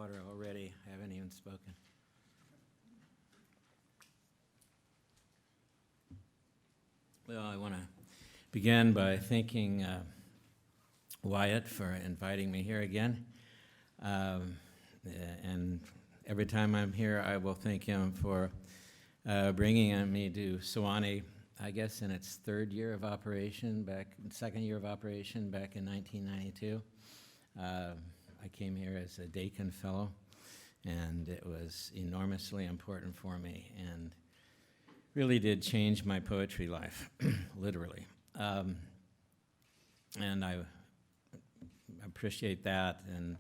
water already. I haven't even spoken. Well, I want to begin by thanking Wyatt for inviting me here again. And every time I'm here, I will thank him for bringing me to Sewanee, I guess in its second year of operation back in 1992. I came here as a Dakin Fellow, and it was enormously important for me and really did change my poetry life, literally. And I appreciate that and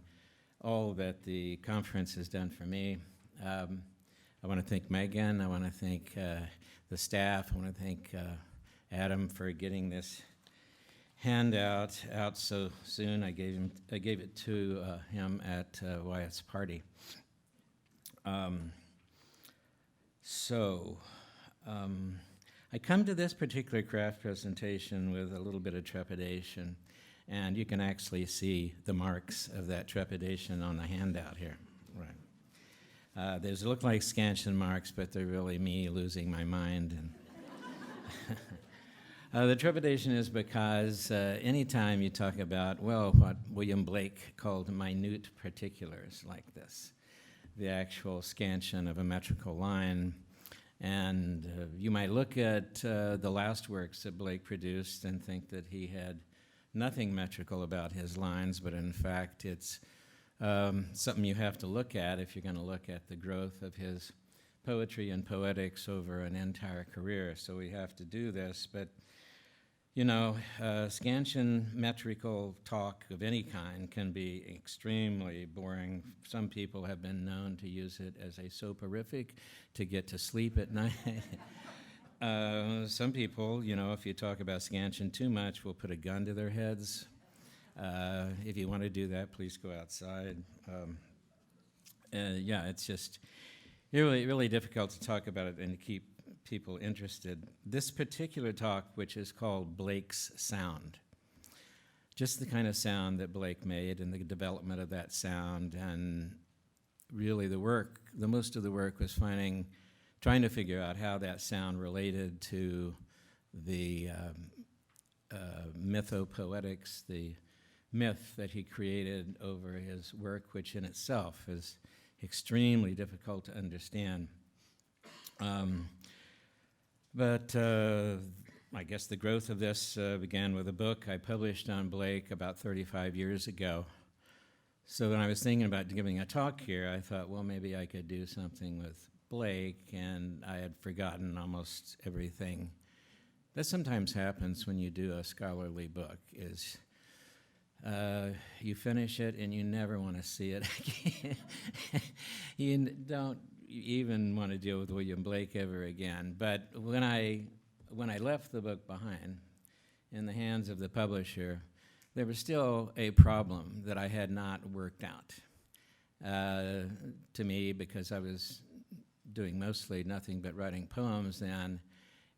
all that the conference has done for me. I want to thank Megan. I want to thank the staff. I want to thank Adam for getting this handout out so soon. I gave it to him at Wyatt's party. I come to this particular craft presentation with a little bit of trepidation, and you can actually see the marks of that trepidation on the handout here. Right. They look like scansion marks, but they're really me losing my mind. And the trepidation is because anytime you talk about, what William Blake called minute particulars like this, the actual scansion of a metrical line, and you might look at the last works that Blake produced and think that he had nothing metrical about his lines, but in fact it's something you have to look at if you're going to look at the growth of his poetry and poetics over an entire career. So we have to do this, but scansion metrical talk of any kind can be extremely boring. Some people have been known to use it as a soporific to get to sleep at night. Some people, if you talk about scansion too much, will put a gun to their heads. If you want to do that, please go outside. It's just really, really difficult to talk about it and to keep people interested. This particular talk, which is called Blake's Sound, just the kind of sound that Blake made and the development of that sound, and really the most of the work was trying to figure out how that sound related to the mythopoetics, the myth that he created over his work, which in itself is extremely difficult to understand. But I guess the growth of this began with a book I published on Blake about 35 years ago. So when I was thinking about giving a talk here, I thought, maybe I could do something with Blake, and I had forgotten almost everything. That sometimes happens when you do a scholarly book, is you finish it and you never want to see it again. You don't even want to deal with William Blake ever again. But when I left the book behind in the hands of the publisher, there was still a problem that I had not worked out. To me, because I was doing mostly nothing but writing poems then,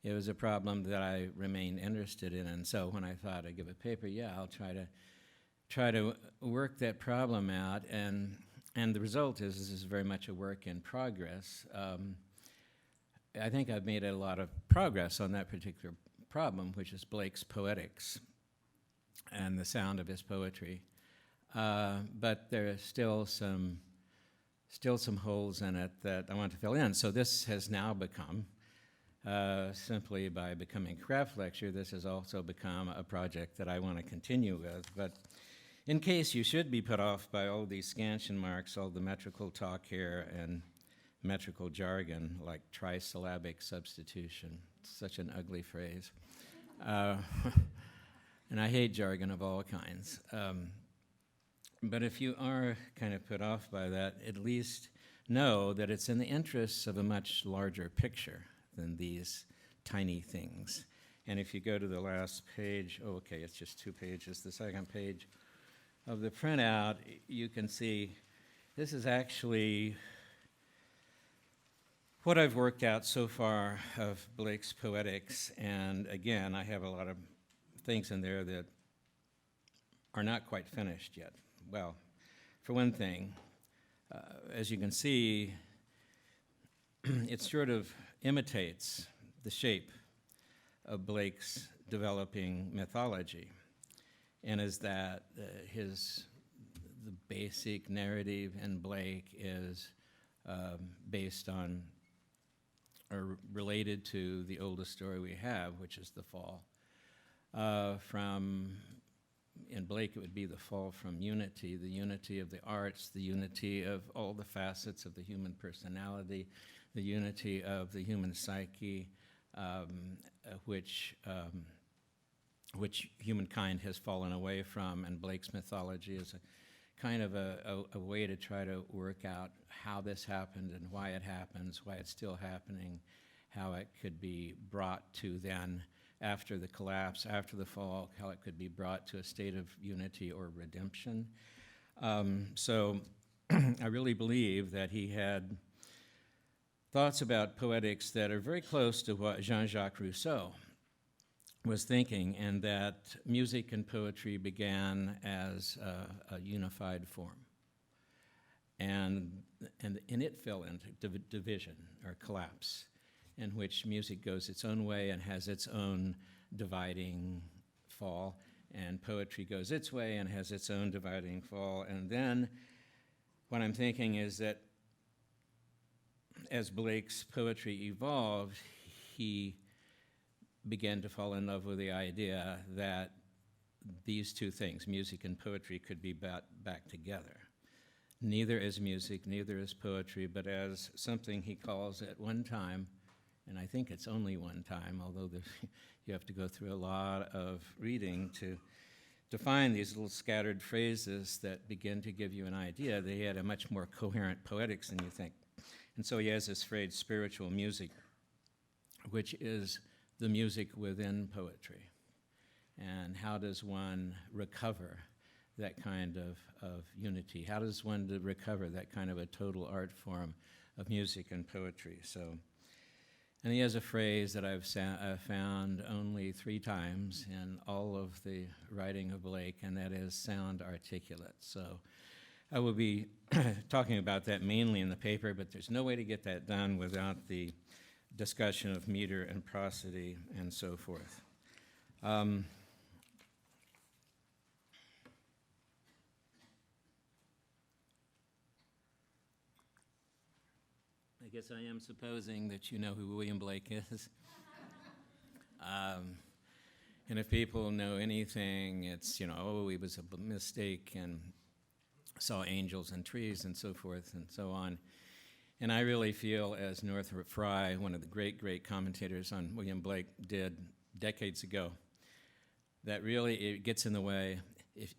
it was a problem that I remained interested in. And so when I thought I'd give a paper, I'll try to work that problem out. And the result is this is very much a work in progress. I think I've made a lot of progress on that particular problem, which is Blake's poetics and the sound of his poetry. But there are still some holes in it that I want to fill in. So this has now become, simply by becoming craft lecture, this has also become a project that I want to continue with. But in case you should be put off by all these scansion marks, all the metrical talk here, and metrical jargon like trisyllabic substitution, such an ugly phrase. And I hate jargon of all kinds. But if you are kind of put off by that, at least know that it's in the interests of a much larger picture than these tiny things. And if you go to the last page, it's just 2 pages, the second page of the printout, you can see this is actually what I've worked out so far of Blake's poetics. And again, I have a lot of things in there that are not quite finished yet. Well, for one thing, as you can see, it sort of imitates the shape of Blake's developing mythology, and is that the basic narrative in Blake is based on or related to the oldest story we have, which is the fall. In Blake, it would be the fall from unity, the unity of the arts, the unity of all the facets of the human personality, the unity of the human psyche, which humankind has fallen away from. And Blake's mythology is a kind of a way to try to work out how this happened and why it happens, why it's still happening, how it could be brought to then, after the collapse, after the fall, how it could be brought to a state of unity or redemption. So I really believe that he had thoughts about poetics that are very close to what Jean-Jacques Rousseau was thinking, and that music and poetry began as a unified form. And it fell into division or collapse, in which music goes its own way and has its own dividing fall, and poetry goes its way and has its own dividing fall. And then what I'm thinking is that as Blake's poetry evolved, he began to fall in love with the idea that these two things, music and poetry, could be back together. Neither as music, neither as poetry, but as something he calls at one time, and I think it's only one time, although you have to go through a lot of reading to find these little scattered phrases that begin to give you an idea that he had a much more coherent poetics than you think. And so he has this phrase, spiritual music, which is the music within poetry. And how does one recover that kind of unity? How does one recover that kind of a total art form of music and poetry? And he has a phrase that I've found only 3 times in all of the writing of Blake, and that is sound articulate. So I will be talking about that mainly in the paper, but there's no way to get that done without the discussion of meter and prosody and so forth. I guess I am supposing that you know who William Blake is. And if people know anything, it's, he was a mystic and saw angels and trees and so forth and so on. And I really feel, as Northrop Frye, one of the great, great commentators on William Blake, did decades ago, that really it gets in the way.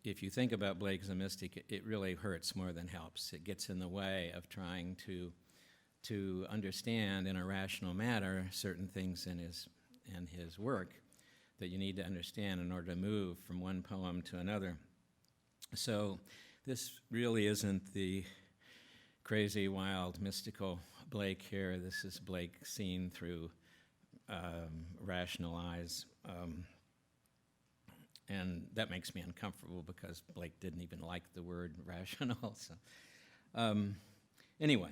If you think about Blake as a mystic, it really hurts more than helps. It gets in the way of trying to understand in a rational manner certain things in his work that you need to understand in order to move from one poem to another. So this really isn't the crazy, wild, mystical Blake here. This is Blake seen through rational eyes. And that makes me uncomfortable because Blake didn't even like the word rational. So, anyway,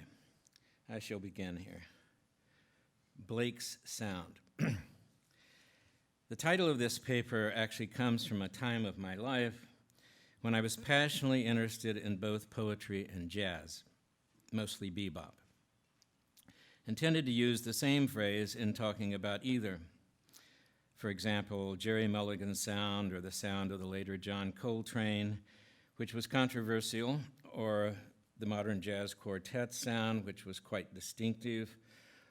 I shall begin here. Blake's sound. The title of this paper actually comes from a time of my life when I was passionately interested in both poetry and jazz, mostly bebop. Intended to use the same phrase in talking about either. For example, Jerry Mulligan's sound, or the sound of the later John Coltrane, which was controversial, or the modern jazz quartet sound, which was quite distinctive,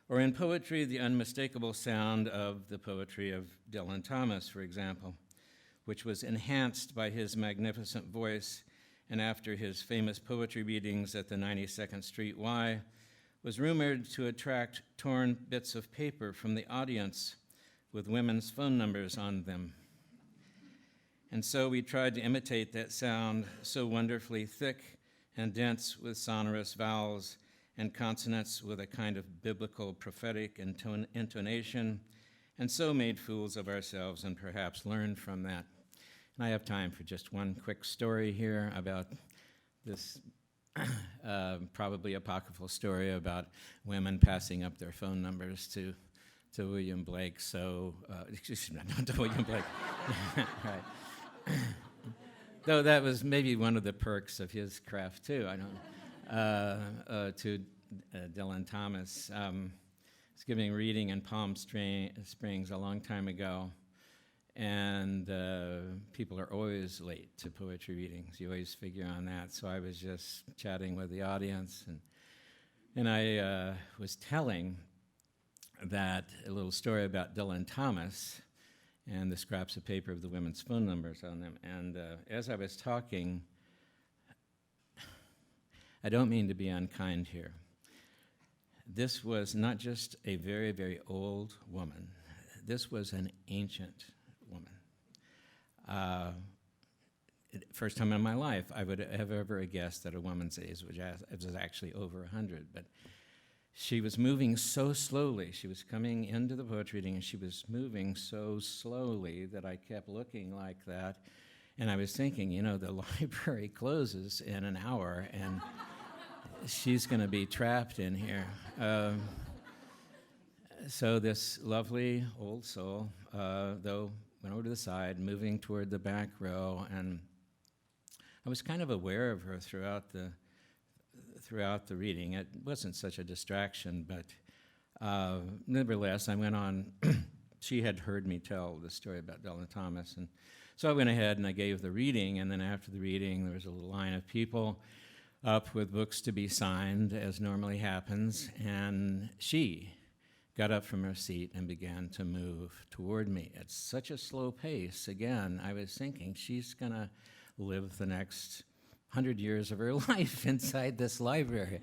or in poetry, the unmistakable sound of the poetry of Dylan Thomas, for example, which was enhanced by his magnificent voice, and after his famous poetry readings at the 92nd Street Y, was rumored to attract torn bits of paper from the audience with women's phone numbers on them. And so we tried to imitate that sound, so wonderfully thick and dense with sonorous vowels and consonants with a kind of biblical prophetic intonation, and so made fools of ourselves and perhaps learned from that. And I have time for just one quick story here about this probably apocryphal story about women passing up their phone numbers to William Blake. So, excuse me, not to William Blake. Right. Though that was maybe one of the perks of his craft too. I don't. To Dylan Thomas. I was giving a reading in Palm Springs a long time ago, and people are always late to poetry readings. You always figure on that. So I was just chatting with the audience, and I was telling that a little story about Dylan Thomas and the scraps of paper with the women's phone numbers on them. And as I was talking, I don't mean to be unkind here. This was not just a very, very old woman. This was an ancient woman. First time in my life I would have ever guessed that a woman's age was actually over 100, but she was moving so slowly. She was coming into the poetry reading, and she was moving so slowly that I kept looking like that. And I was thinking, the library closes in an hour, and she's going to be trapped in here. So this lovely old soul, though, went over to the side, moving toward the back row, and I was kind of aware of her throughout the reading. It wasn't such a distraction, but nevertheless, I went on. She had heard me tell the story about Dylan Thomas, and so I went ahead and I gave the reading, and then after the reading, there was a little line of people up with books to be signed, as normally happens, and she got up from her seat and began to move toward me at such a slow pace. Again, I was thinking, she's going to live the next 100 years of her life inside this library.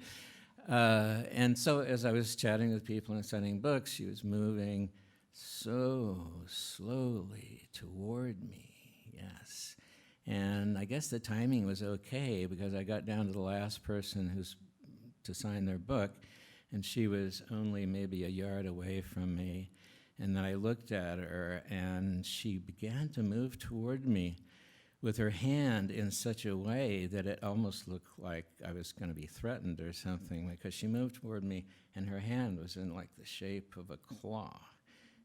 And so as I was chatting with people and signing books, she was moving so slowly toward me, yes. And I guess the timing was okay, because I got down to the last person to sign their book, and she was only maybe a yard away from me. And then I looked at her, and she began to move toward me with her hand in such a way that it almost looked like I was going to be threatened or something, because she moved toward me, and her hand was in like the shape of a claw.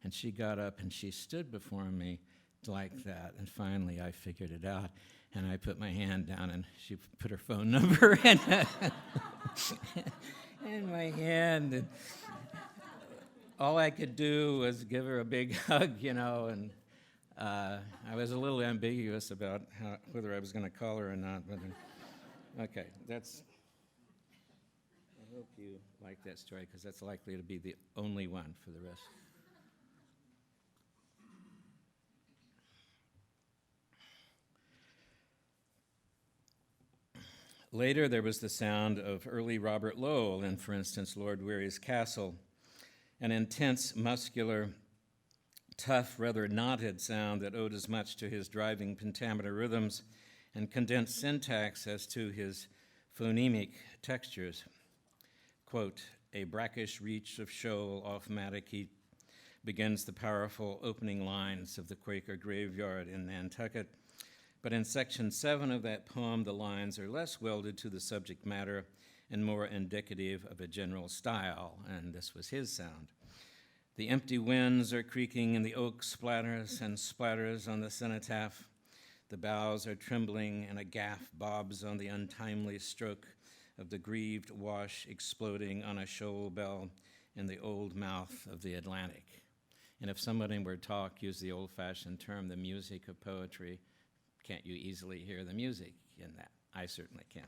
And she got up, and she stood before me like that, and finally I figured it out, and I put my hand down, and she put her phone number in my hand, and all I could do was give her a big hug, and I was a little ambiguous about whether I was going to call her or not, but okay, I hope you like that story, because that's likely to be the only one for the rest. Later, there was the sound of early Robert Lowell in, for instance, Lord Weary's Castle, an intense, muscular, tough, rather knotted sound that owed as much to his driving pentameter rhythms and condensed syntax as to his phonemic textures. Quote, a brackish reach of shoal off Mattokeet begins the powerful opening lines of the Quaker graveyard in Nantucket. But in section 7 of that poem, the lines are less welded to the subject matter and more indicative of a general style, and this was his sound. The empty winds are creaking, and the oak splatters and splatters on the cenotaph. The boughs are trembling, and a gaff bobs on the untimely stroke of the grieved wash exploding on a shoal bell in the old mouth of the Atlantic. And if somebody were to use the old-fashioned term, the music of poetry, can't you easily hear the music in that? I certainly can.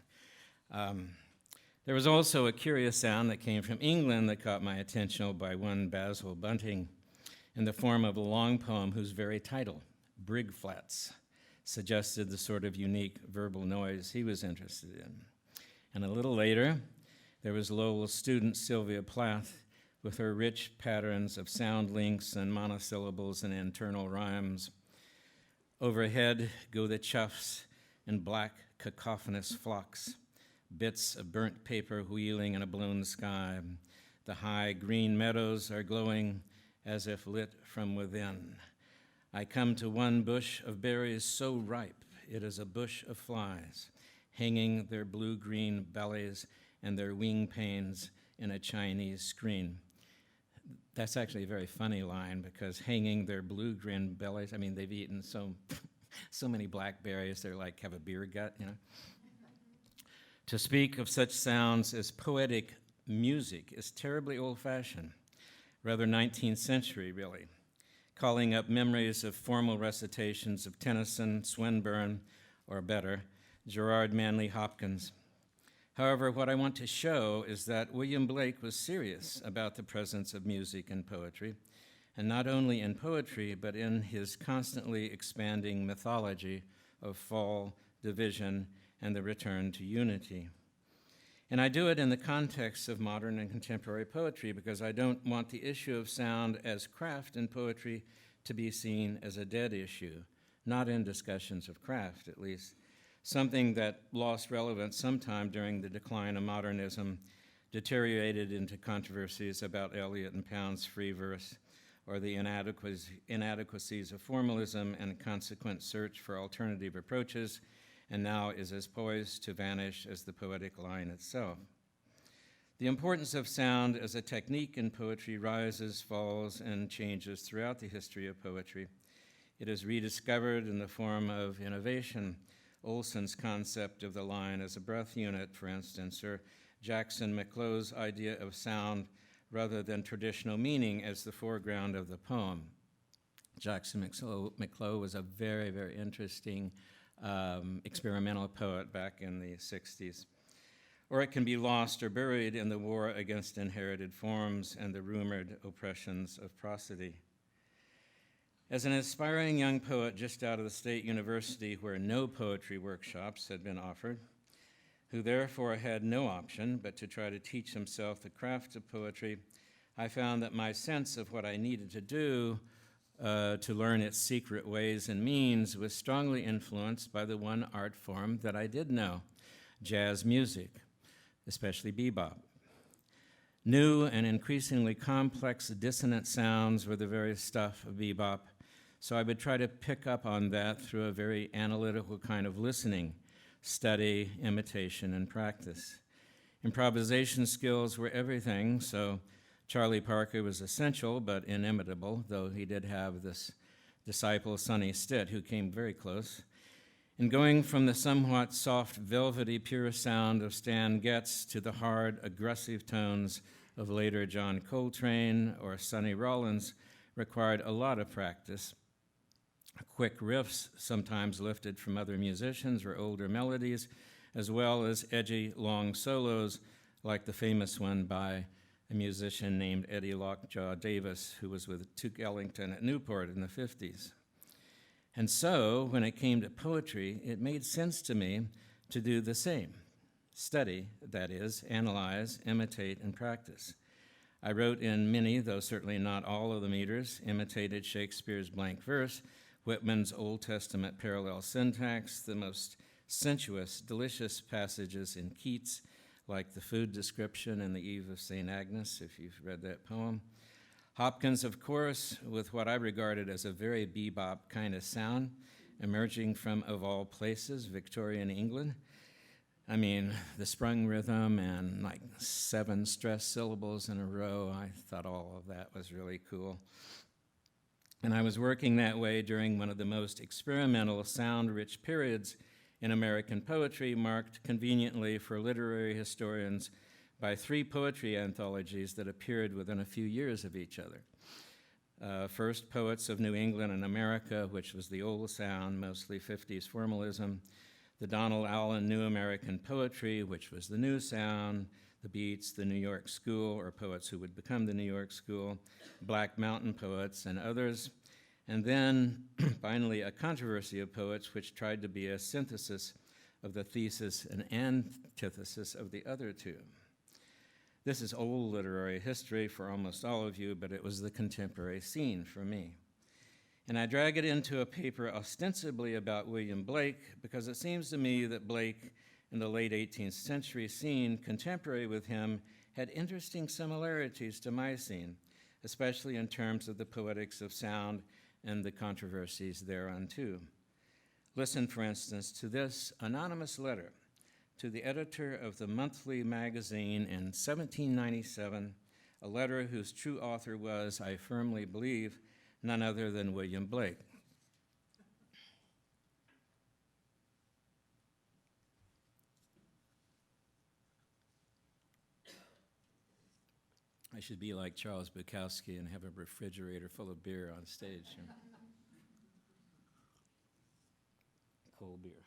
There was also a curious sound that came from England that caught my attention by one Basil Bunting in the form of a long poem whose very title, Brig Flats, suggested the sort of unique verbal noise he was interested in. And a little later, there was Lowell's student Sylvia Plath with her rich patterns of sound links and monosyllables and internal rhymes. Overhead go the choughs in black cacophonous flocks, bits of burnt paper wheeling in a blown sky. The high green meadows are glowing as if lit from within. I come to one bush of berries so ripe it is a bush of flies, hanging their blue-green bellies and their wing panes in a Chinese screen. That's actually a very funny line, because hanging their blue-green bellies, I mean, they've eaten so many blackberries, they're like, have a beer gut, you know? To speak of such sounds as poetic music is terribly old-fashioned, rather 19th century, really, calling up memories of formal recitations of Tennyson, Swinburne, or better, Gerard Manley Hopkins. However, what I want to show is that William Blake was serious about the presence of music in poetry, and not only in poetry, but in his constantly expanding mythology of fall, division, and the return to unity. And I do it in the context of modern and contemporary poetry, because I don't want the issue of sound as craft in poetry to be seen as a dead issue, not in discussions of craft, at least. Something that lost relevance sometime during the decline of modernism, deteriorated into controversies about Eliot and Pound's free verse, or the inadequacies of formalism and consequent search for alternative approaches, and now is as poised to vanish as the poetic line itself. The importance of sound as a technique in poetry rises, falls, and changes throughout the history of poetry. It is rediscovered in the form of innovation. Olson's concept of the line as a breath unit, for instance, or Jackson Maclow's idea of sound rather than traditional meaning as the foreground of the poem. Jackson Maclow was a very, very interesting experimental poet back in the 60s. Or it can be lost or buried in the war against inherited forms and the rumored oppressions of prosody. As an aspiring young poet just out of the State University where no poetry workshops had been offered, who therefore had no option but to try to teach himself the craft of poetry, I found that my sense of what I needed to do to learn its secret ways and means was strongly influenced by the one art form that I did know, jazz music, especially bebop. New and increasingly complex dissonant sounds were the very stuff of bebop, so I would try to pick up on that through a very analytical kind of listening, study, imitation, and practice. Improvisation skills were everything, so Charlie Parker was essential but inimitable, though he did have this disciple, Sonny Stitt, who came very close. In going from the somewhat soft, velvety, pure sound of Stan Getz to the hard, aggressive tones of later John Coltrane or Sonny Rollins required a lot of practice. Quick riffs, sometimes lifted from other musicians or older melodies, as well as edgy, long solos, like the famous one by a musician named Eddie Lockjaw Davis, who was with Duke Ellington at Newport in the 50s. And so, when it came to poetry, it made sense to me to do the same. Study, that is, analyze, imitate, and practice. I wrote in many, though certainly not all of the meters, imitated Shakespeare's blank verse, Whitman's Old Testament parallel syntax, the most sensuous, delicious passages in Keats, like the food description in The Eve of St. Agnes, if you've read that poem. Hopkins, of course, with what I regarded as a very bebop kind of sound, emerging from, of all places, Victorian England. I mean, the sprung rhythm and like 7 stressed syllables in a row, I thought all of that was really cool. And I was working that way during one of the most experimental, sound-rich periods in American poetry, marked conveniently for literary historians by 3 poetry anthologies that appeared within a few years of each other. First, Poets of New England and America, which was the old sound, mostly 50s formalism. The Donald Allen New American Poetry, which was the new sound. The Beats, the New York School, or poets who would become the New York School. Black Mountain Poets, and others. And then, finally, a controversy of poets which tried to be a synthesis of the thesis and antithesis of the other 2. This is old literary history for almost all of you, but it was the contemporary scene for me. And I drag it into a paper ostensibly about William Blake because it seems to me that Blake, in the late 18th century scene, contemporary with him, had interesting similarities to my scene, especially in terms of the poetics of sound and the controversies thereunto. Listen, for instance, to this anonymous letter to the editor of the monthly magazine in 1797, a letter whose true author was, I firmly believe, none other than William Blake. I should be like Charles Bukowski and have a refrigerator full of beer on stage. Cold beer.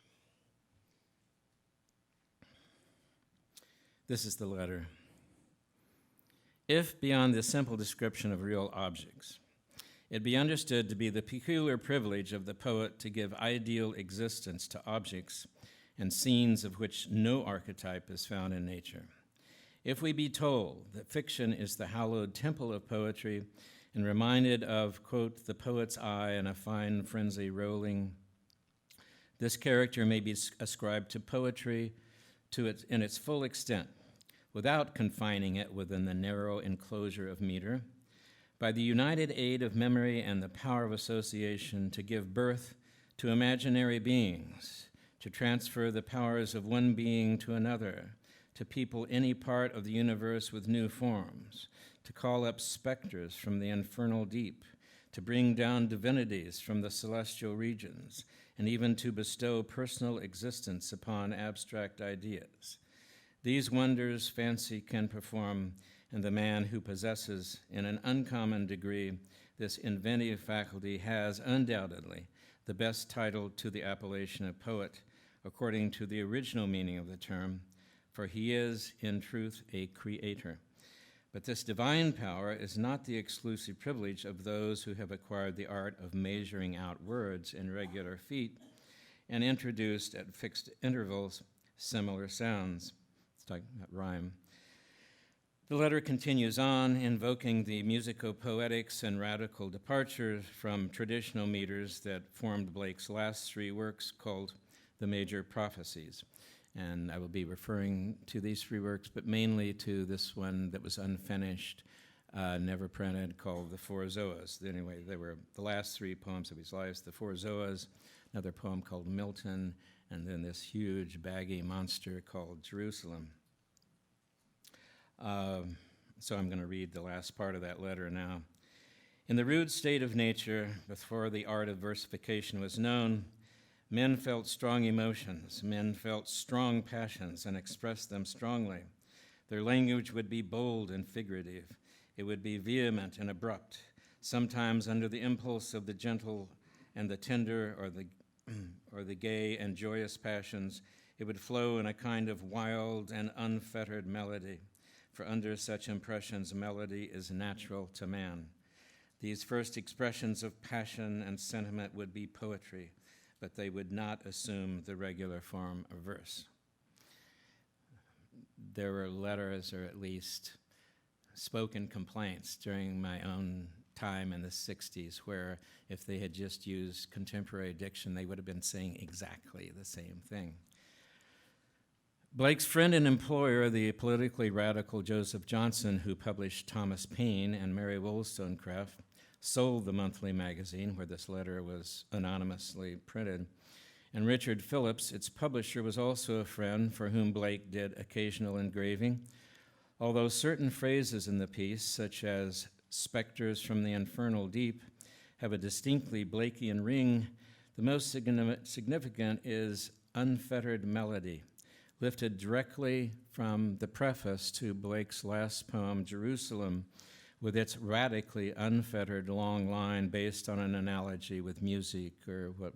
This is the letter. If, beyond the simple description of real objects, it be understood to be the peculiar privilege of the poet to give ideal existence to objects and scenes of which no archetype is found in nature, if we be told that fiction is the hallowed temple of poetry and reminded of, quote, the poet's eye and a fine frenzy rolling, this character may be ascribed to poetry in its full extent, without confining it within the narrow enclosure of meter, by the united aid of memory and the power of association to give birth to imaginary beings, to transfer the powers of one being to another, to people any part of the universe with new forms, to call up specters from the infernal deep, to bring down divinities from the celestial regions, and even to bestow personal existence upon abstract ideas. These wonders fancy can perform, and the man who possesses, in an uncommon degree, this inventive faculty has undoubtedly the best title to the appellation of poet, according to the original meaning of the term, for he is, in truth, a creator. But this divine power is not the exclusive privilege of those who have acquired the art of measuring out words in regular feet and introduced at fixed intervals similar sounds. It's talking about rhyme. The letter continues on, invoking the musico-poetics and radical departures from traditional meters that formed Blake's last three works called the Major Prophecies. And I will be referring to these three works, but mainly to this one that was unfinished, never printed, called The Four Zoas. Anyway, they were the last three poems of his life, The Four Zoas, another poem called Milton, and then this huge baggy monster called Jerusalem. So I'm going to read the last part of that letter now. In the rude state of nature, before the art of versification was known, men felt strong emotions, men felt strong passions and expressed them strongly. Their language would be bold and figurative. It would be vehement and abrupt, sometimes under the impulse of the gentle and the tender or the gay and joyous passions. It would flow in a kind of wild and unfettered melody, for under such impressions melody is natural to man. These first expressions of passion and sentiment would be poetry, but they would not assume the regular form of verse. There were letters, or at least spoken complaints during my own time in the 60s, where if they had just used contemporary diction, they would have been saying exactly the same thing. Blake's friend and employer, the politically radical Joseph Johnson, who published Thomas Paine and Mary Wollstonecraft, sold the monthly magazine where this letter was anonymously printed. And Richard Phillips, its publisher, was also a friend for whom Blake did occasional engraving, although certain phrases in the piece, such as specters from the infernal deep, have a distinctly Blakean ring. The most significant is unfettered melody, lifted directly from the preface to Blake's last poem, Jerusalem, with its radically unfettered long line based on an analogy with music, or what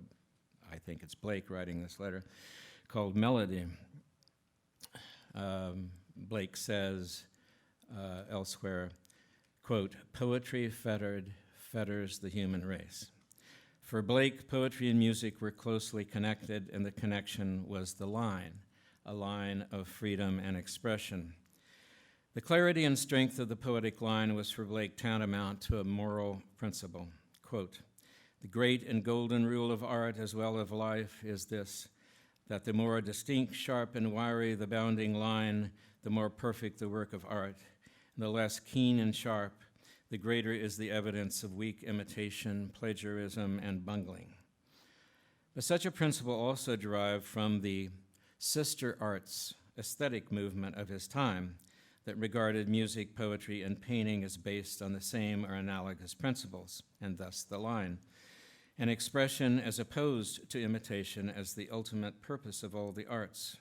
I think it's Blake writing this letter, called melody. Blake says elsewhere, quote, poetry fetters the human race. For Blake, poetry and music were closely connected, and the connection was the line, a line of freedom and expression. The clarity and strength of the poetic line was for Blake tantamount to a moral principle. Quote, the great and golden rule of art as well as life is this, that the more distinct, sharp, and wiry the bounding line, the more perfect the work of art, and the less keen and sharp, the greater is the evidence of weak imitation, plagiarism, and bungling. But such a principle also derived from the sister arts aesthetic movement of his time that regarded music, poetry, and painting as based on the same or analogous principles, and thus the line. An expression as opposed to imitation as the ultimate purpose of all the arts.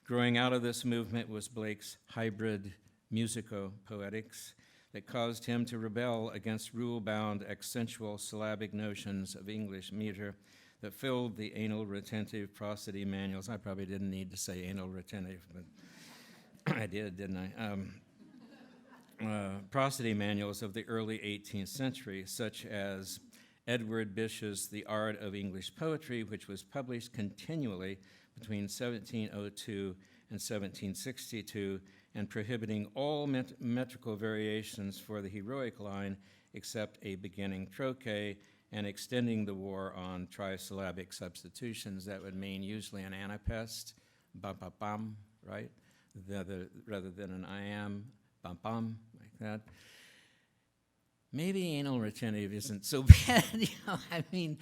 Growing out of this movement was Blake's hybrid musico-poetics that caused him to rebel against rule-bound, accentual, syllabic notions of English meter that filled the anal retentive prosody manuals. I probably didn't need to say anal retentive, but I did, didn't I? Prosody manuals of the early 18th century, such as Edward Bish's The Art of English Poetry, which was published continually between 1702 and 1762, and prohibiting all metrical variations for the heroic line except a beginning trochee, and extending the war on trisyllabic substitutions. That would mean usually an anapest, bum-bum-bum, right? Rather than an I am, bum-bum, like that. Maybe anal retentive isn't so bad, I mean,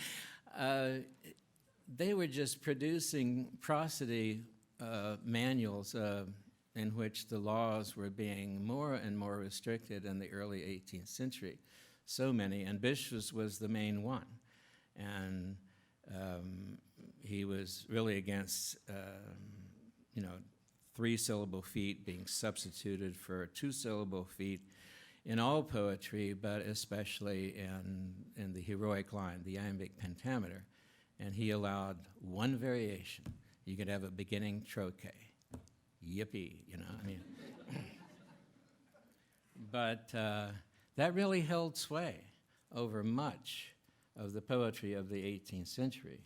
they were just producing prosody manuals in which the laws were being more and more restricted in the early 18th century. So many, and Bish's was the main one. And he was really against, three-syllable feet being substituted for two-syllable feet in all poetry, but especially in the heroic line, the iambic pentameter. And he allowed one variation. You could have a beginning trochee. Yippee, But that really held sway over much of the poetry of the 18th century.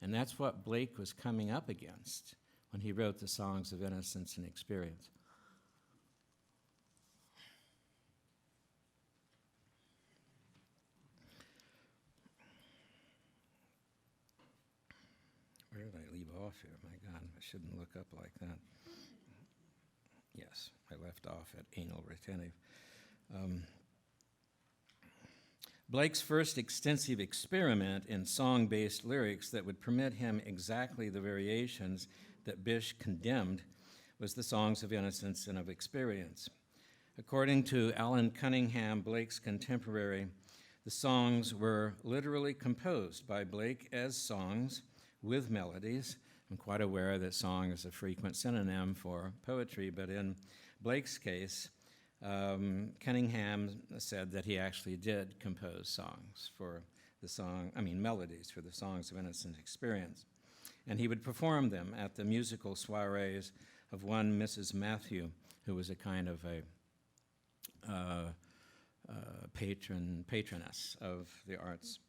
And that's what Blake was coming up against when he wrote the Songs of Innocence and Experience. Where did I leave off here? My God, I shouldn't look up like that. Yes, I left off at anal retentive. Blake's first extensive experiment in song-based lyrics that would permit him exactly the variations that Bish condemned was the Songs of Innocence and of Experience. According to Alan Cunningham, Blake's contemporary, the songs were literally composed by Blake as songs with melodies. I'm quite aware that song is a frequent synonym for poetry, but in Blake's case, Cunningham said that he actually did compose songs for melodies for the Songs of Innocent Experience. And he would perform them at the musical soirees of one Mrs. Matthew, who was a kind of a patroness of the arts.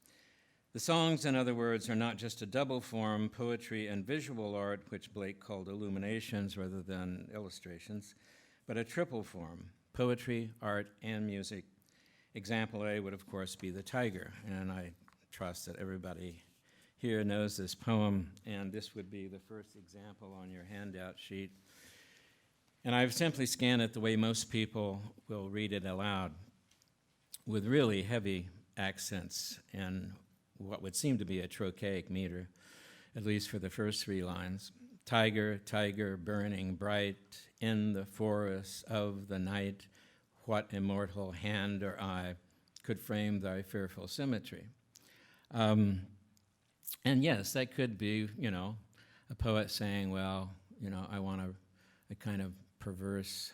The songs, in other words, are not just a double form, poetry and visual art, which Blake called illuminations rather than illustrations, but a triple form, poetry, art, and music. Example A would, of course, be The Tiger, and I trust that everybody here knows this poem, and this would be the first example on your handout sheet. And I've simply scanned it the way most people will read it aloud, with really heavy accents and what would seem to be a trochaic meter, at least for the first three lines. Tiger, tiger, burning bright in the forest of the night, what immortal hand or eye could frame thy fearful symmetry? And yes, that could be, a poet saying, well, I want a kind of perverse,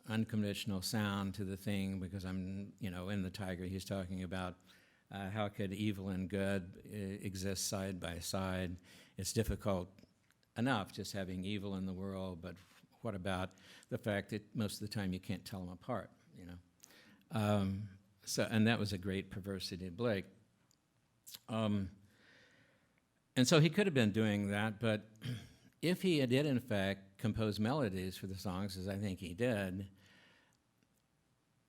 unconventional sound to the thing because I'm, in the tiger he's talking about how could evil and good exist side by side? It's difficult enough just having evil in the world, but what about the fact that most of the time you can't tell them apart, And that was a great perversity of Blake. And so he could have been doing that, but if he did, in fact, compose melodies for the songs, as I think he did,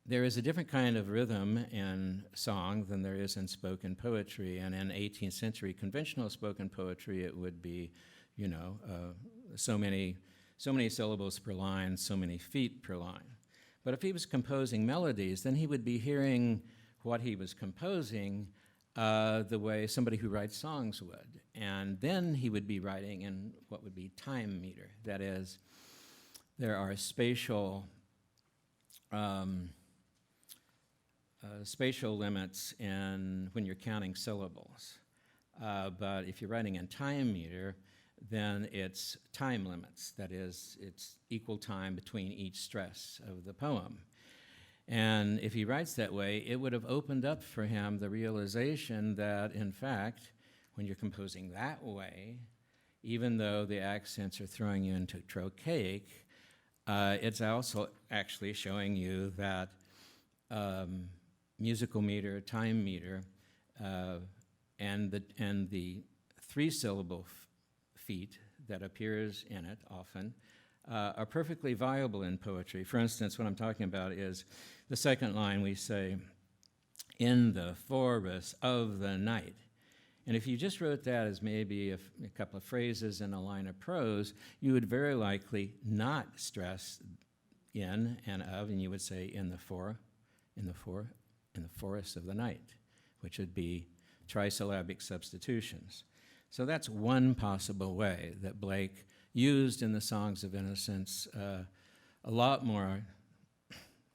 there is a different kind of rhythm in song than there is in spoken poetry. And in 18th century conventional spoken poetry, it would be, so many syllables per line, so many feet per line. But if he was composing melodies, then he would be hearing what he was composing the way somebody who writes songs would. And then he would be writing in what would be time meter. That is, there are spatial limits in when you're counting syllables. But if you're writing in time meter, then it's time limits. That is, it's equal time between each stress of the poem. And if he writes that way, it would have opened up for him the realization that, in fact, when you're composing that way, even though the accents are throwing you into trochaic, it's also actually showing you that musical meter, time meter, and the three-syllable feet that appears in it often are perfectly viable in poetry. For instance, what I'm talking about is the second line. We say, "In the forest of the night." And if you just wrote that as maybe a couple of phrases in a line of prose, you would very likely not stress in and of, and you would say in the forest of the night, which would be trisyllabic substitutions. So that's one possible way that Blake used in the Songs of Innocence a lot more,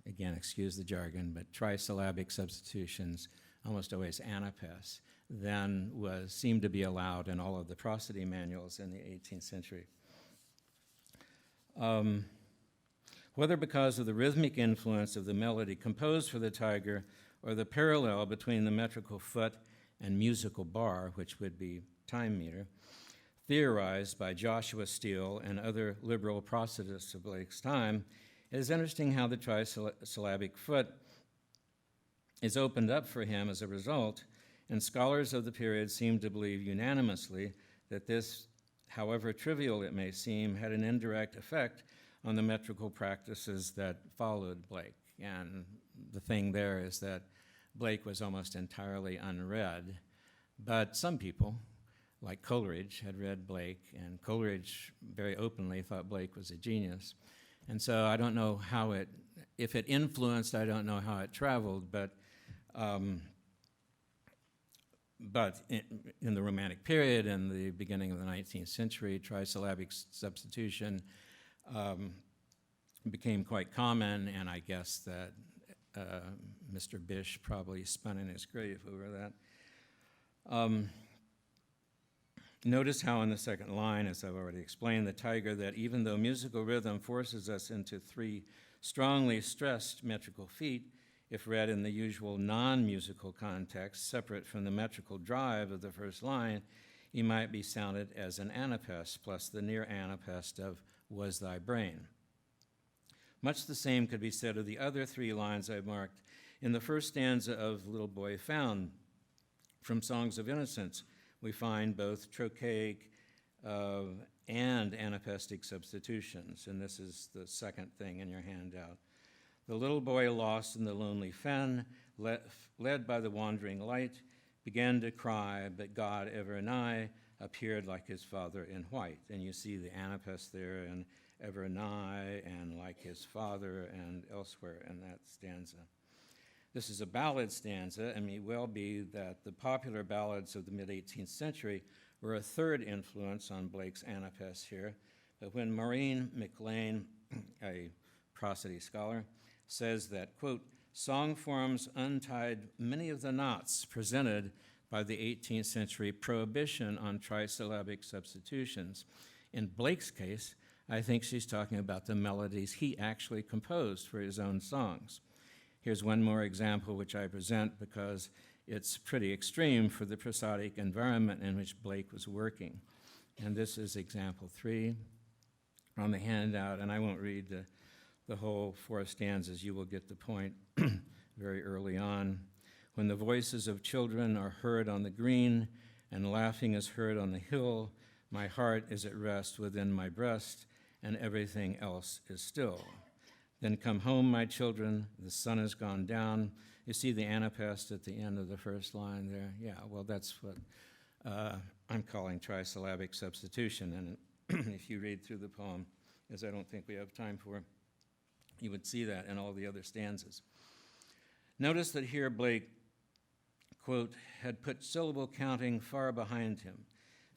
again, excuse the jargon, but trisyllabic substitutions, almost always anapes, than seemed to be allowed in all of the prosody manuals in the 18th century. Whether because of the rhythmic influence of the melody composed for the tiger or the parallel between the metrical foot and musical bar, which would be time meter, theorized by Joshua Steele and other liberal prosodists of Blake's time, it is interesting how the trisyllabic foot is opened up for him as a result, and scholars of the period seem to believe unanimously that this, however trivial it may seem, had an indirect effect on the metrical practices that followed Blake. And the thing there is that Blake was almost entirely unread, but some people, like Coleridge, had read Blake, and Coleridge very openly thought Blake was a genius. And so I don't know how if it influenced, I don't know how it traveled, but in the Romantic period and the beginning of the 19th century, trisyllabic substitution became quite common, and I guess that Mr. Bish probably spun in his grave over that. Notice how in the second line, as I've already explained, the tiger, that even though musical rhythm forces us into three strongly stressed metrical feet, if read in the usual non-musical context, separate from the metrical drive of the first line, he might be sounded as an anapest plus the near anapest of "was thy brain." Much the same could be said of the other three lines I've marked. In the first stanza of Little Boy Found, from Songs of Innocence, we find both trochaic and anapestic substitutions, and this is the second thing in your handout. The little boy lost in the lonely fen, led by the wandering light, began to cry, but God ever nigh appeared like his father in white. And you see the anapest there, and ever nigh, and like his father, and elsewhere in that stanza. This is a ballad stanza, and may well be that the popular ballads of the mid-18th century were a third influence on Blake's anapest here. But when Maureen McLean, a prosody scholar, says that, quote, "Song forms untied many of the knots presented by the 18th century prohibition on trisyllabic substitutions." In Blake's case, I think she's talking about the melodies he actually composed for his own songs. Here's one more example which I present because it's pretty extreme for the prosodic environment in which Blake was working. And this is example 3 on the handout, and I won't read the whole 4 stanzas. You will get the point very early on. When the voices of children are heard on the green and laughing is heard on the hill, my heart is at rest within my breast, and everything else is still. Then come home, my children, the sun has gone down. You see the anapest at the end of the first line there? Yeah, well, that's what I'm calling trisyllabic substitution. And if you read through the poem, as I don't think we have time for, you would see that in all the other stanzas. Notice that here Blake quote, had put syllable counting far behind him.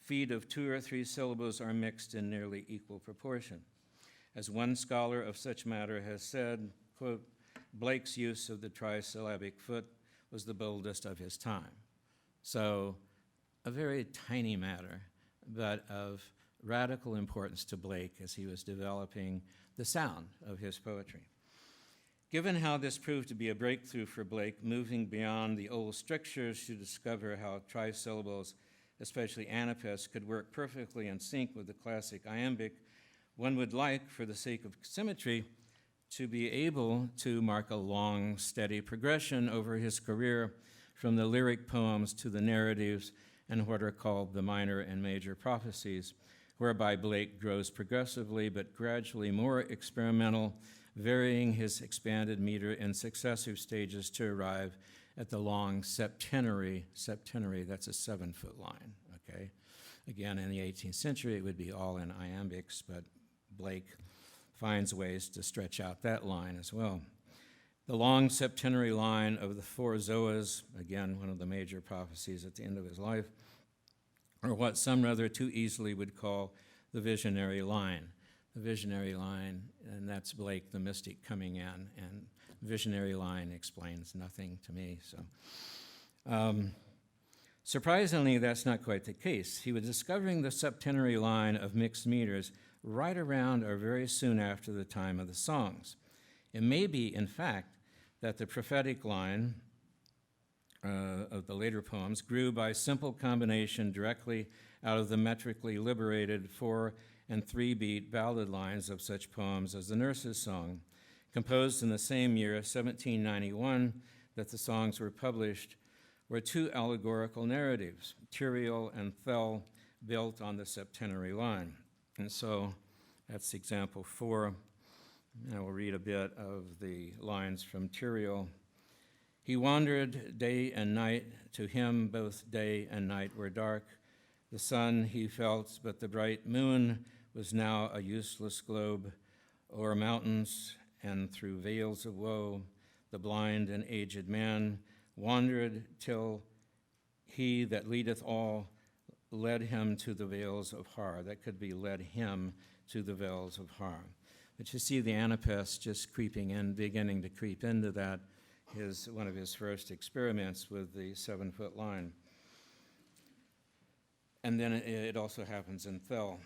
Feet of 2 or 3 syllables are mixed in nearly equal proportion. As one scholar of such matter has said, quote, Blake's use of the trisyllabic foot was the boldest of his time. So a very tiny matter, but of radical importance to Blake as he was developing the sound of his poetry. Given how this proved to be a breakthrough for Blake, moving beyond the old strictures to discover how trisyllables, especially anapaests, could work perfectly in sync with the classic iambic, one would like, for the sake of symmetry, to be able to mark a long, steady progression over his career from the lyric poems to the narratives and what are called the minor and major prophecies, whereby Blake grows progressively but gradually more experimental, varying his expanded meter in successive stages to arrive at the long septenary, that's a 7-foot line, okay? Again, in the 18th century, it would be all in iambics, but Blake finds ways to stretch out that line as well. The long septenary line of the 4 Zoas, again, one of the major prophecies at the end of his life, or what some rather too easily would call the visionary line. The visionary line, and that's Blake, the mystic, coming in, and visionary line explains nothing to me. So, surprisingly, that's not quite the case. He was discovering the septenary line of mixed meters right around or very soon after the time of the songs. It may be, in fact, that the prophetic line of the later poems grew by simple combination directly out of the metrically liberated 4 and 3-beat ballad lines of such poems as the Nurse's Song. Composed in the same year, 1791, that the songs were published, were 2 allegorical narratives, Tyrael and Thel, built on the septenary line. And so that's example 4. And I will read a bit of the lines from Tyrael. He wandered day and night. To him both day and night were dark. The sun he felt, but the bright moon was now a useless globe. O'er mountains and through vales of woe, the blind and aged man wandered till he that leadeth all led him to the vales of Har. That could be led him to the vales of Har. But you see the anapaest just creeping in, beginning to creep into that, one of his first experiments with the 7-foot line. And then it also happens in Thel.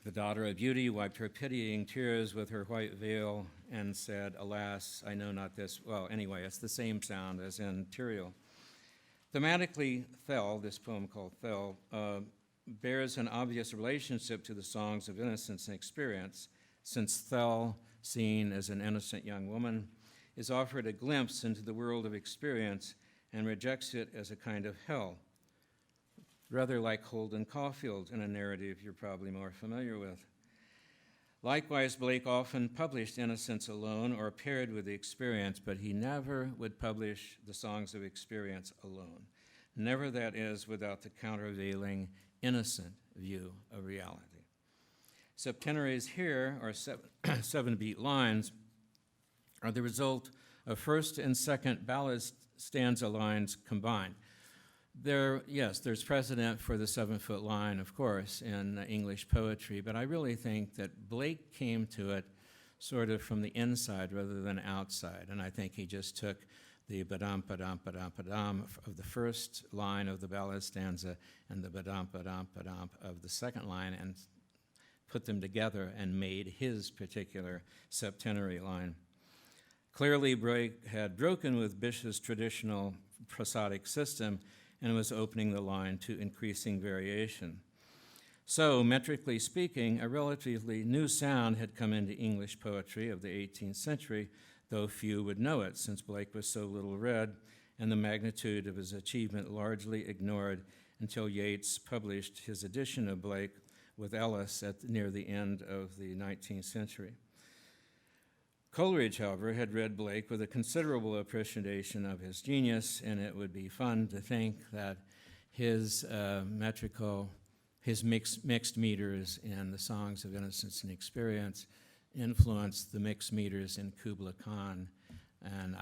The daughter of beauty wiped her pitying tears with her white veil and said, alas, I know not this. Well, anyway, it's the same sound as in Tyrael. Thematically, Thel, this poem called Thel, bears an obvious relationship to the songs of innocence and experience, since Thel, seen as an innocent young woman, is offered a glimpse into the world of experience and rejects it as a kind of hell, rather like Holden Caulfield in a narrative you're probably more familiar with. Likewise, Blake often published Innocence alone or paired with the experience, but he never would publish the songs of experience alone. Never, that is, without the countervailing innocent view of reality. Septenaries here, or 7-beat lines, are the result of first and second ballad stanza lines combined. There's precedent for the 7-foot line, of course, in English poetry, but I really think that Blake came to it sort of from the inside rather than outside, and I think he just took the badam, badam, badam, badam of the first line of the ballad stanza and the badam, badam, badam of the second line and put them together and made his particular septenary line. Clearly, Blake had broken with Bish's traditional prosodic system and was opening the line to increasing variation. So, metrically speaking, a relatively new sound had come into English poetry of the 18th century, though few would know it, since Blake was so little read and the magnitude of his achievement largely ignored until Yeats published his edition of Blake with Ellis near the end of the 19th century. Coleridge, however, had read Blake with a considerable appreciation of his genius, and it would be fun to think that his mixed meters in the songs of innocence and experience influenced the mixed meters in Kubla Khan, and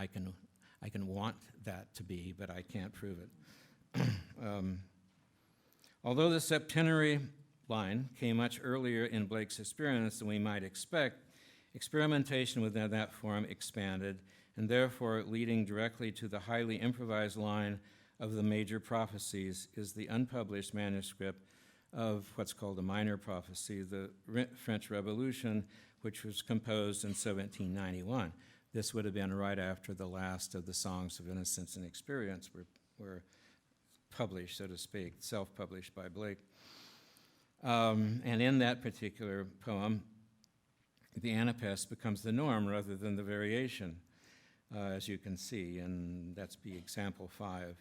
I can want that to be, but I can't prove it. Although the septenary line came much earlier in Blake's experience than we might expect, experimentation within that form expanded, and therefore leading directly to the highly improvised line of the major prophecies is the unpublished manuscript of what's called the Minor Prophecy, the French Revolution, which was composed in 1791. This would have been right after the last of the Songs of Innocence and Experience were published, so to speak, self-published by Blake. And in that particular poem, the anapest becomes the norm rather than the variation, as you can see, and that's example 5.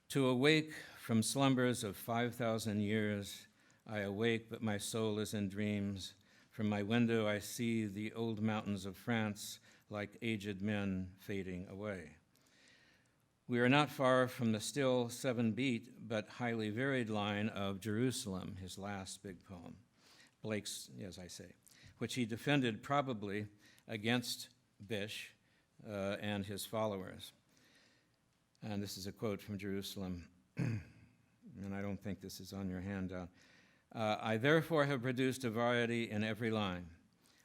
To awake from slumbers of 5,000 years, I awake, but my soul is in dreams. From my window I see the old mountains of France like aged men fading away. We are not far from the still 7-beat but highly varied line of Jerusalem, his last big poem, Blake's, as I say, which he defended probably against Bysshe and his followers. And this is a quote from Jerusalem, and I don't think this is on your handout. I therefore have produced a variety in every line,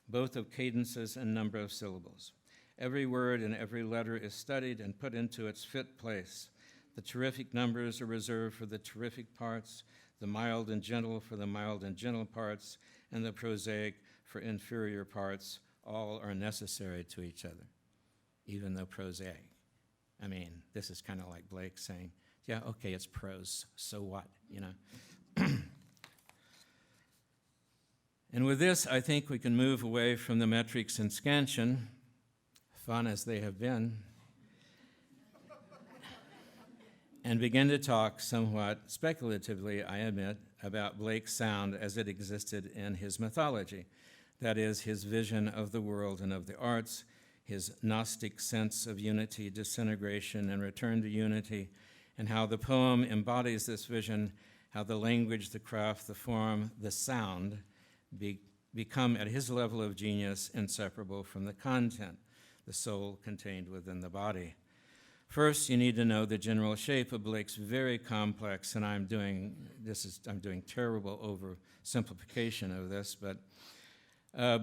both of cadences and number of syllables. Every word and every letter is studied and put into its fit place. The terrific numbers are reserved for the terrific parts, the mild and gentle for the mild and gentle parts, and the prosaic for inferior parts. All are necessary to each other, even though prosaic. I mean, this is kind of like Blake saying, yeah, okay, it's prose, so what, you know? And with this, I think we can move away from the metrics and scansion, fun as they have been, and begin to talk somewhat speculatively, I admit, about Blake's sound as it existed in his mythology. That is, his vision of the world and of the arts, his Gnostic sense of unity, disintegration, and return to unity, and how the poem embodies this vision, how the language, the craft, the form, the sound become, at his level of genius, inseparable from the content, the soul contained within the body. First, you need to know the general shape of Blake's very complex, and I'm doing terrible oversimplification of this, but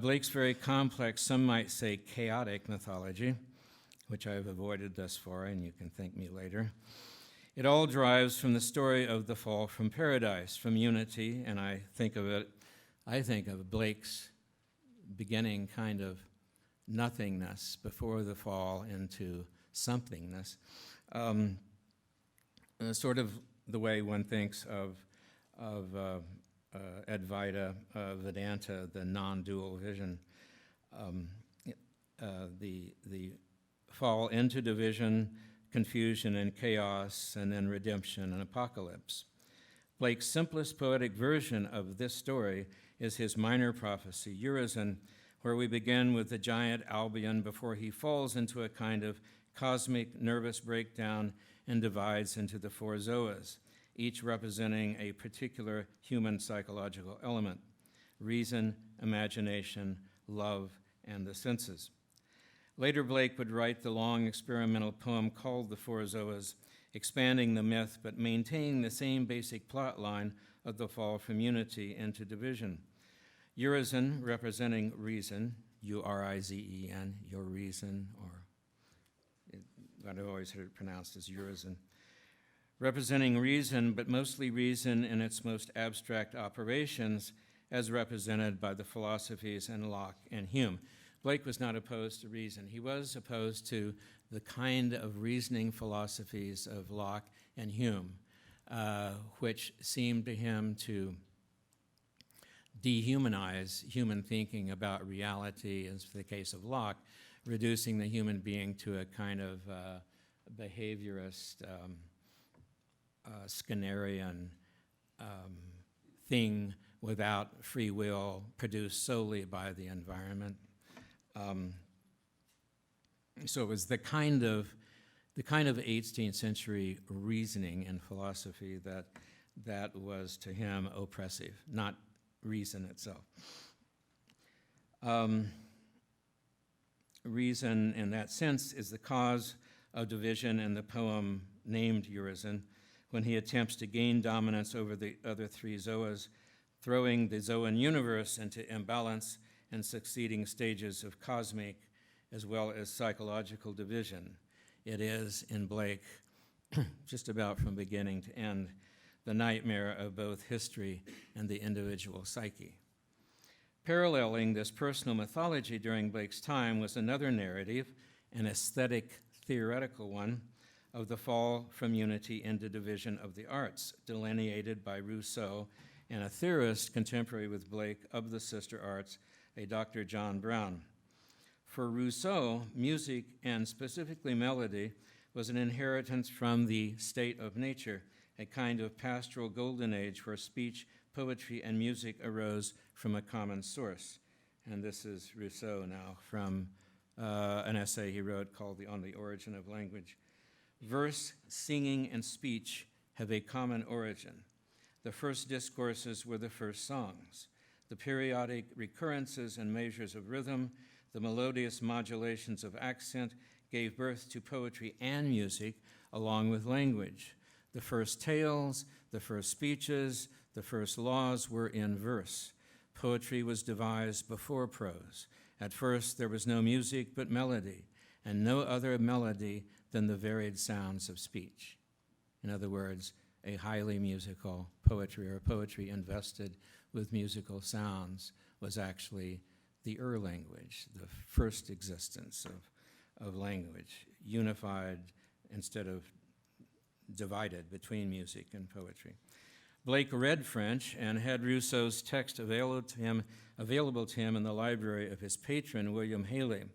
Blake's very complex, some might say chaotic mythology, which I've avoided thus far, and you can thank me later. It all derives from the story of the fall from paradise, from unity, and I think of Blake's beginning kind of nothingness before the fall into somethingness, sort of the way one thinks of Advaita Vedanta, the non-dual vision, the fall into division, confusion and chaos, and then redemption and apocalypse. Blake's simplest poetic version of this story is his Minor Prophecy, Urizen, where we begin with the giant Albion before he falls into a kind of cosmic nervous breakdown and divides into the 4 Zoas, each representing a particular human psychological element: reason, imagination, love, and the senses. Later, Blake would write the long experimental poem called The 4 Zoas, expanding the myth but maintaining the same basic plot line of the fall from unity into division. Urizen, representing reason, U-R-I-Z-E-N, your reason, or I've always heard it pronounced as Urizen. Representing reason, but mostly reason in its most abstract operations, as represented by the philosophies in Locke and Hume. Blake was not opposed to reason. He was opposed to the kind of reasoning philosophies of Locke and Hume, which seemed to him to dehumanize human thinking about reality, as the case of Locke, reducing the human being to a kind of behaviorist, Skinnerian thing without free will, produced solely by the environment. So it was the kind of 18th century reasoning and philosophy that was to him oppressive, not reason itself. Reason, in that sense, is the cause of division in the poem named Urizen, when he attempts to gain dominance over the other three Zoas, throwing the Zoan universe into imbalance and succeeding stages of cosmic as well as psychological division. It is, in Blake, just about from beginning to end, the nightmare of both history and the individual psyche. Paralleling this personal mythology during Blake's time was another narrative, an aesthetic, theoretical one, of the fall from unity into division of the arts, delineated by Rousseau and a theorist contemporary with Blake of the sister arts, a Dr. John Brown. For Rousseau, music, and specifically melody, was an inheritance from the state of nature, a kind of pastoral golden age where speech, poetry, and music arose from a common source. And this is Rousseau now from an essay he wrote called On the Origin of Language. Verse, singing, and speech have a common origin. The first discourses were the first songs. The periodic recurrences and measures of rhythm, the melodious modulations of accent gave birth to poetry and music along with language. The first tales, the first speeches, the first laws were in verse. Poetry was devised before prose. At first, there was no music but melody, and no other melody than the varied sounds of speech. In other words, a highly musical poetry, or poetry invested with musical sounds, was actually the language, the first existence of language, unified instead of divided between music and poetry. Blake read French and had Rousseau's text available to him in the library of his patron, William Haley.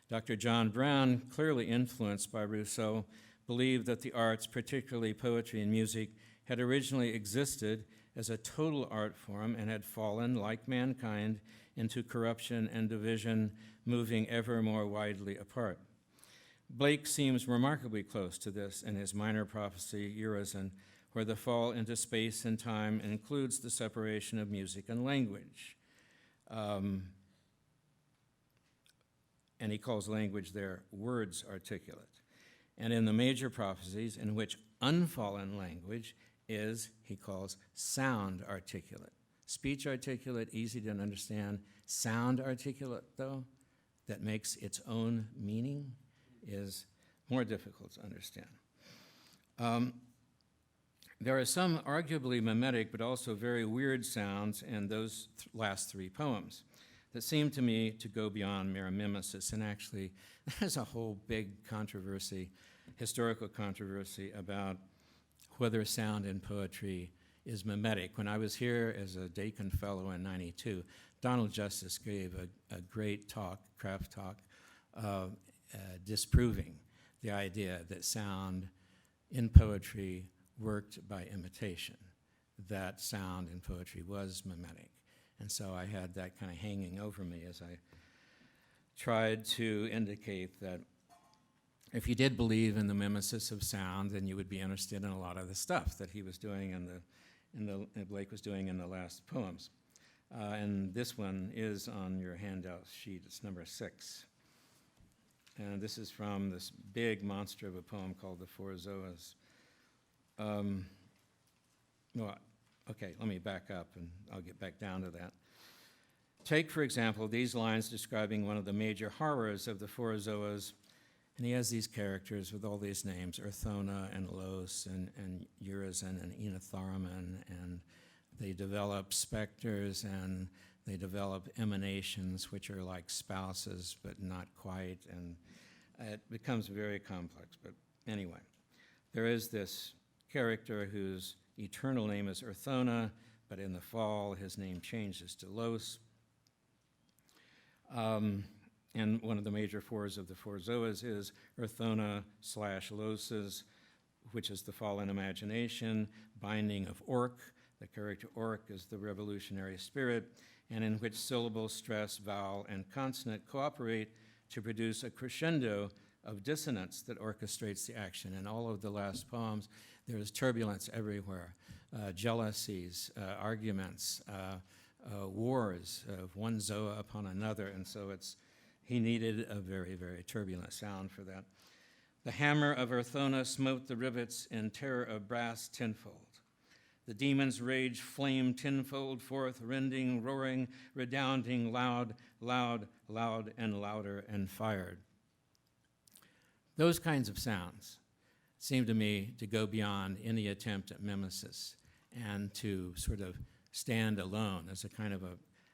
Dr. John Brown, clearly influenced by Rousseau, believed that the arts, particularly poetry and music, had originally existed as a total art form and had fallen, like mankind, into corruption and division, moving ever more widely apart. Blake seems remarkably close to this in his minor prophecy, Urizen, where the fall into space and time includes the separation of music and language. And he calls language there words articulate. And in the major prophecies, in which unfallen language is, he calls sound articulate. Speech articulate, easy to understand. Sound articulate, though, that makes its own meaning, is more difficult to understand. There are some arguably mimetic but also very weird sounds in those last three poems that seem to me to go beyond mere mimesis. And actually, there's a whole big controversy, historical controversy, about whether sound in poetry is mimetic. When I was here as a Dakin Fellow in '92, Donald Justice gave a great talk, craft talk, disproving the idea that sound in poetry worked by imitation, that sound in poetry was mimetic. And so I had that kind of hanging over me as I tried to indicate that if you did believe in the mimesis of sound, then you would be interested in a lot of the stuff that he was doing Blake was doing in the last poems. And this one is on your handout sheet. It's number 6. And this is from this big monster of a poem called The Four Zoas. Okay, let me back up and I'll get back down to that. Take, for example, these lines describing one of the major horrors of the Four Zoas. And he has these characters with all these names, Urthona and Los and Urizen and Enotharmon, and they develop specters and they develop emanations, which are like spouses, but not quite, and it becomes very complex. But anyway, there is this character whose eternal name is Urthona, but in the fall his name changes to Los. And one of the major fours of the Four Zoas is Urthona/Loses, which is the fallen imagination, binding of Orc. The character Orc is the revolutionary spirit, and in which syllable, stress, vowel, and consonant cooperate to produce a crescendo of dissonance that orchestrates the action. In all of the last poems, there is turbulence everywhere, jealousies, arguments, wars of one Zoa upon another, and so he needed a very, very turbulent sound for that. The hammer of Urthona smote the rivets in terror of brass tenfold. The demon's rage flamed tenfold forth, rending, roaring, redounding, loud, loud, loud, and louder, and fired. Those kinds of sounds seem to me to go beyond any attempt at mimesis and to sort of stand alone as a kind of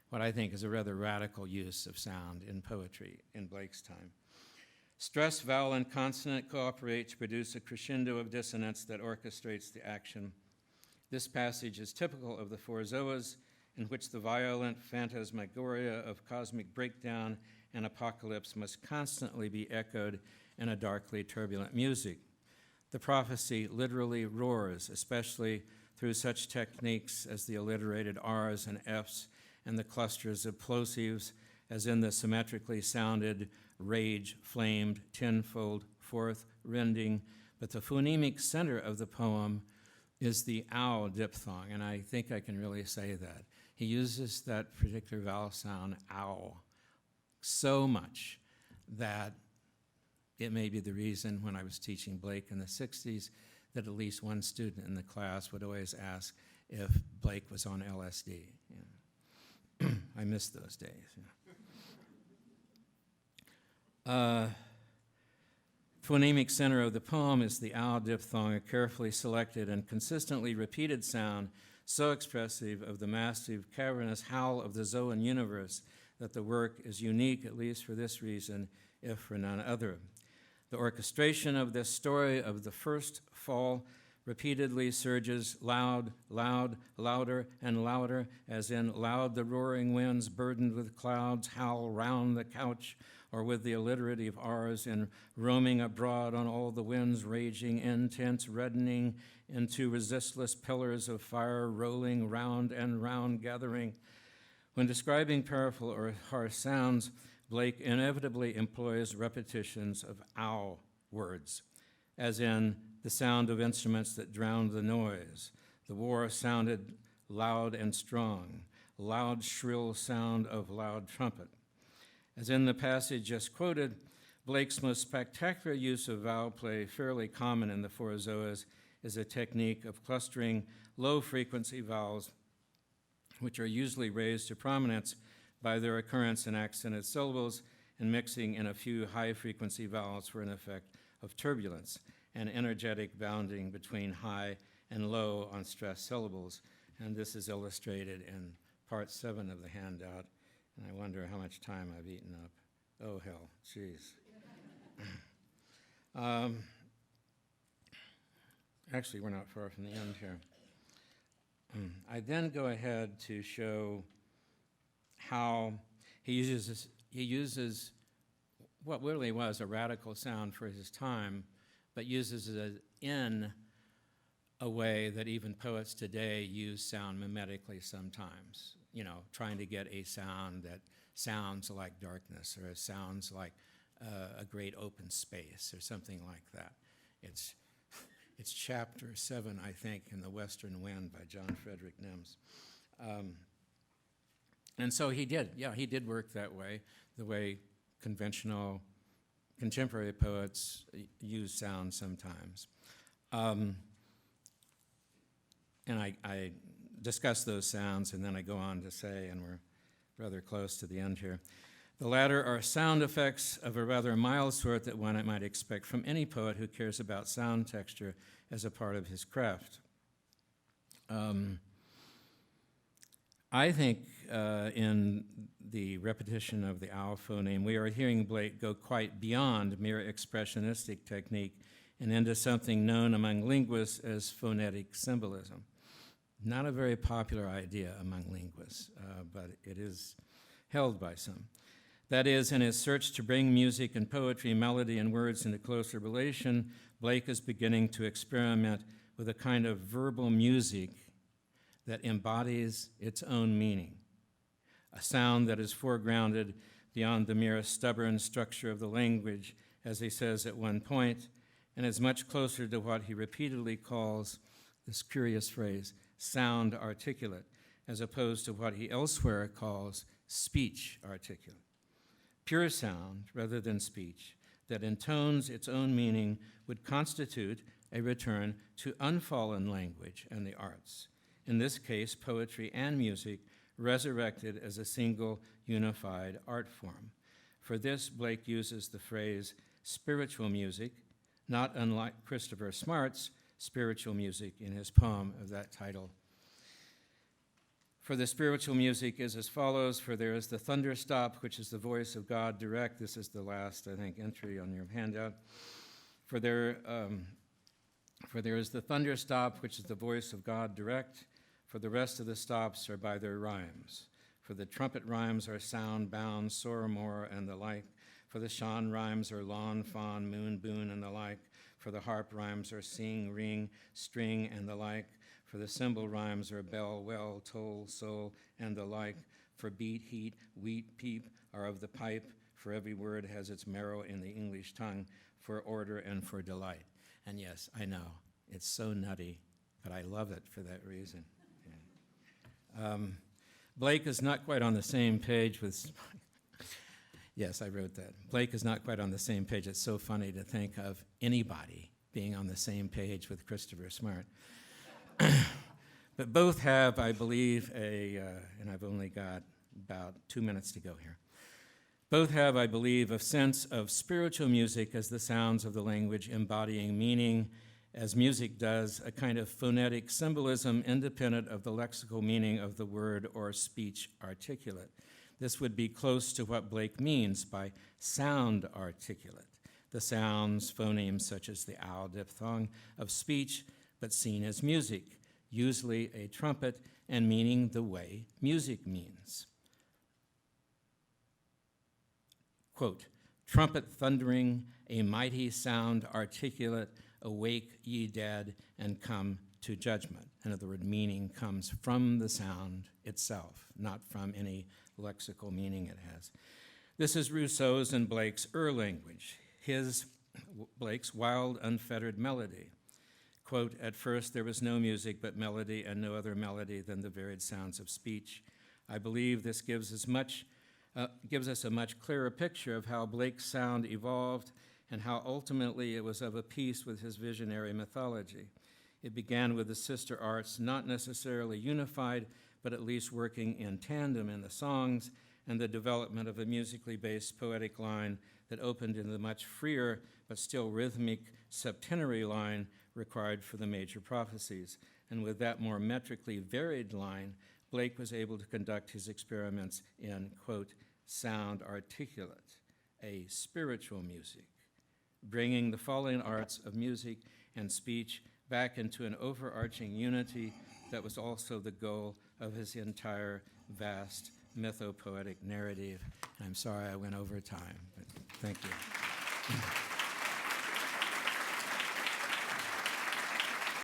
what I think is a rather radical use of sound in poetry in Blake's time. Stress, vowel, and consonant cooperate to produce a crescendo of dissonance that orchestrates the action. This passage is typical of the four zoas, in which the violent phantasmagoria of cosmic breakdown and apocalypse must constantly be echoed in a darkly turbulent music. The prophecy literally roars, especially through such techniques as the alliterated R's and F's and the clusters of plosives, as in the symmetrically sounded rage flamed tenfold forth rending. But the phonemic center of the poem is the ow diphthong, and I think I can really say that. He uses that particular vowel sound, ow, so much that it may be the reason when I was teaching Blake in the 60s that at least one student in the class would always ask if Blake was on LSD. You know. I miss those days. You know. Phonemic center of the poem is the ow diphthong, a carefully selected and consistently repeated sound so expressive of the massive, cavernous howl of the Zoan universe that the work is unique, at least for this reason, if for none other. The orchestration of this story of the first fall repeatedly surges loud, loud, louder, and louder, as in loud the roaring winds burdened with clouds howl round the couch, or with the alliterative R's in roaming abroad on all the winds raging, intense, reddening into resistless pillars of fire, rolling round and round, gathering. When describing powerful or harsh sounds, Blake inevitably employs repetitions of ow words, as in the sound of instruments that drowned the noise. The war sounded loud and strong, loud, shrill sound of loud trumpet. As in the passage just quoted, Blake's most spectacular use of vowel play, fairly common in the four zoas, is a technique of clustering low-frequency vowels, which are usually raised to prominence by their occurrence in accented syllables and mixing in a few high-frequency vowels for an effect of turbulence and energetic bounding between high and low on stressed syllables. And this is illustrated in part 7 of the handout. And I wonder how much time I've eaten up. Oh, hell, jeez. Actually, we're not far from the end here. I then go ahead to show how he uses what really was a radical sound for his time, but uses it in a way that even poets today use sound mimetically sometimes, you know, trying to get a sound that sounds like darkness or sounds like a great open space or something like that. It's chapter 7, I think, in The Western Wind by John Frederick Nims. And so he did work that way, the way conventional contemporary poets use sound sometimes. And I discuss those sounds, and then I go on to say, and we're rather close to the end here, the latter are sound effects of a rather mild sort that one might expect from any poet who cares about sound texture as a part of his craft. I think in the repetition of the ow phoneme, we are hearing Blake go quite beyond mere expressionistic technique and into something known among linguists as phonetic symbolism. Not a very popular idea among linguists, but it is held by some. That is, in his search to bring music and poetry, melody and words into closer relation, Blake is beginning to experiment with a kind of verbal music that embodies its own meaning, a sound that is foregrounded beyond the mere stubborn structure of the language, as he says at one point, and is much closer to what he repeatedly calls, this curious phrase, sound articulate, as opposed to what he elsewhere calls speech articulate. Pure sound rather than speech, that intones its own meaning would constitute a return to unfallen language and the arts, in this case, poetry and music, resurrected as a single unified art form. For this, Blake uses the phrase spiritual music, not unlike Christopher Smart's spiritual music in his poem of that title. For the spiritual music is as follows: for there is the thunderstop, which is the voice of God direct. This is the last, I think, entry on your handout. For there is the thunderstop, which is the voice of God direct. For the rest of the stops are by their rhymes. For the trumpet rhymes are sound, bound, soar, more, and the like. For the shan rhymes are lawn, fawn, moon, boon, and the like. For the harp rhymes are sing, ring, string, and the like. For the cymbal rhymes are bell, well, toll, soul, and the like. For beat, heat, wheat, peep are of the pipe. For every word has its marrow in the English tongue. For order and for delight. And yes, I know, it's so nutty, but I love it for that reason. Yeah. Blake is not quite on the same page with... Yes, I wrote that. Blake is not quite on the same page. It's so funny to think of anybody being on the same page with Christopher Smart. But both have, I believe, and I've only got about 2 minutes to go here. Both have, I believe, a sense of spiritual music as the sounds of the language embodying meaning, as music does, a kind of phonetic symbolism independent of the lexical meaning of the word or speech articulate. This would be close to what Blake means by sound articulate, the sounds, phonemes such as the ow diphthong of speech, but seen as music, usually a trumpet, and meaning the way music means. Quote, trumpet thundering, a mighty sound articulate, awake ye dead, and come to judgment. In other words, meaning comes from the sound itself, not from any lexical meaning it has. This is Rousseau's and Blake's language, Blake's wild, unfettered melody. Quote, at first there was no music but melody and no other melody than the varied sounds of speech. I believe this gives us a much clearer picture of how Blake's sound evolved and how ultimately it was of a piece with his visionary mythology. It began with the sister arts, not necessarily unified, but at least working in tandem in the songs, and the development of a musically based poetic line that opened in the much freer but still rhythmic septenary line required for the major prophecies. And with that more metrically varied line, Blake was able to conduct his experiments in, quote, sound articulate, a spiritual music, bringing the fallen arts of music and speech back into an overarching unity that was also the goal of his entire vast mythopoetic narrative. I'm sorry I went over time, but thank you.